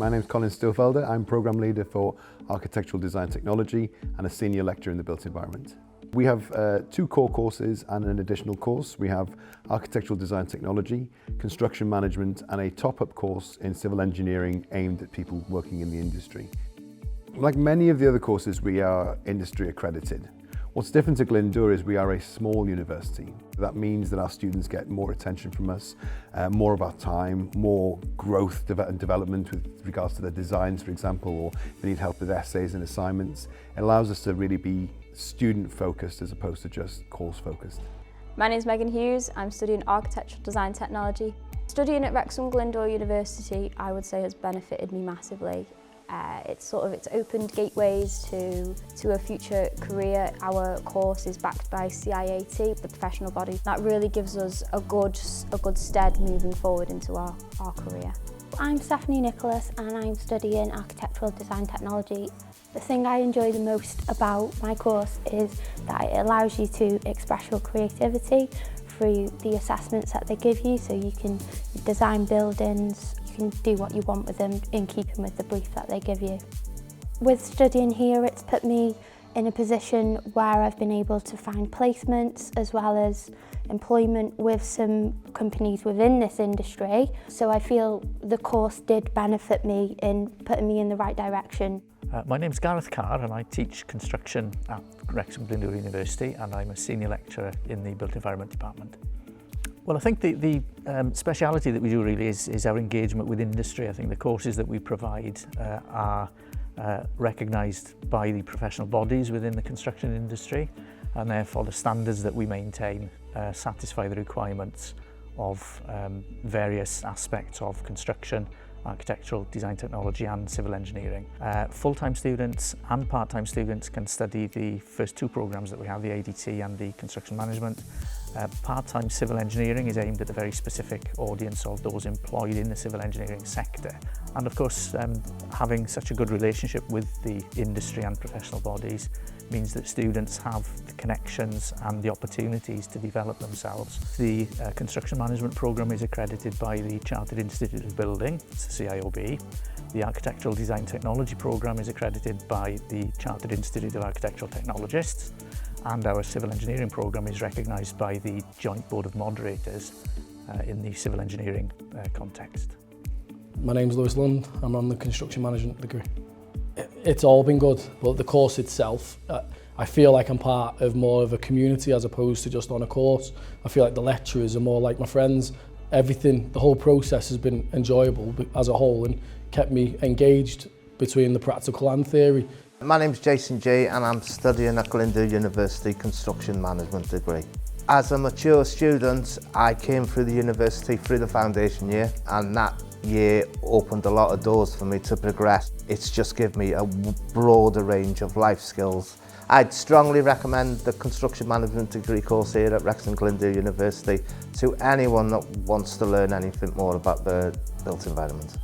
My name is Colin Stillfelder. I'm Programme Leader for Architectural Design Technology and a Senior Lecturer in the Built Environment. We have 2 core courses and an additional course. We have Architectural Design Technology, Construction Management and a top-up course in Civil Engineering aimed at people working in the industry. Like many of the other courses, we are industry accredited. What's different to Glyndŵr is we are a small university. That means that our students get more attention from us, more of our time, more growth and development with regards to their designs, for example, or if they need help with essays and assignments. It allows us to really be student-focused as opposed to just course-focused. My name is Megan Hughes. I'm studying Architectural Design Technology. Studying at Wrexham Glyndŵr University, I would say, has benefited me massively. It's opened gateways to a future career. Our course is backed by CIAT, the professional body. That really gives us a good stead moving forward into our career. I'm Stephanie Nicholas and I'm studying Architectural Design Technology. The thing I enjoy the most about my course is that it allows you to express your creativity through the assessments that they give you, so you can design buildings, you can do what you want with them in keeping with the brief that they give you. With studying here, it's put me in a position where I've been able to find placements as well as employment with some companies within this industry. So I feel the course did benefit me in putting me in the right direction. My name's Gareth Carr and I teach construction at Wrexham Glyndŵr University and I'm a Senior Lecturer in the Built Environment Department. Well, I think the speciality that we do really is our engagement with industry. I think the courses that we provide are recognised by the professional bodies within the construction industry, and therefore the standards that we maintain satisfy the requirements of various aspects of construction, architectural design technology and civil engineering. Full-time students and part-time students can study the first 2 programmes that we have, the ADT and the construction management. Part-time civil engineering is aimed at the very specific audience of those employed in the civil engineering sector. And of course, having such a good relationship with the industry and professional bodies means that students have the connections and the opportunities to develop themselves. The construction management programme is accredited by the Chartered Institute of Building, it's the CIOB. The Architectural Design Technology programme is accredited by the Chartered Institute of Architectural Technologists, and our civil engineering programme is recognised by the Joint Board of Moderators in the civil engineering context. My name's Lewis Lund, I'm on the construction management degree. It's all been good, but the course itself, I feel like I'm part of more of a community as opposed to just on a course. I feel like the lecturers are more like my friends. Everything, the whole process has been enjoyable as a whole and kept me engaged between the practical and theory. My name's Jason J and I'm studying at Glyndŵr University Construction Management degree. As a mature student, I came through the university through the foundation year, and that year opened a lot of doors for me to progress. It's just given me a broader range of life skills. I'd strongly recommend the Construction Management degree course here at Wrexham Glyndŵr University to anyone that wants to learn anything more about the built environment.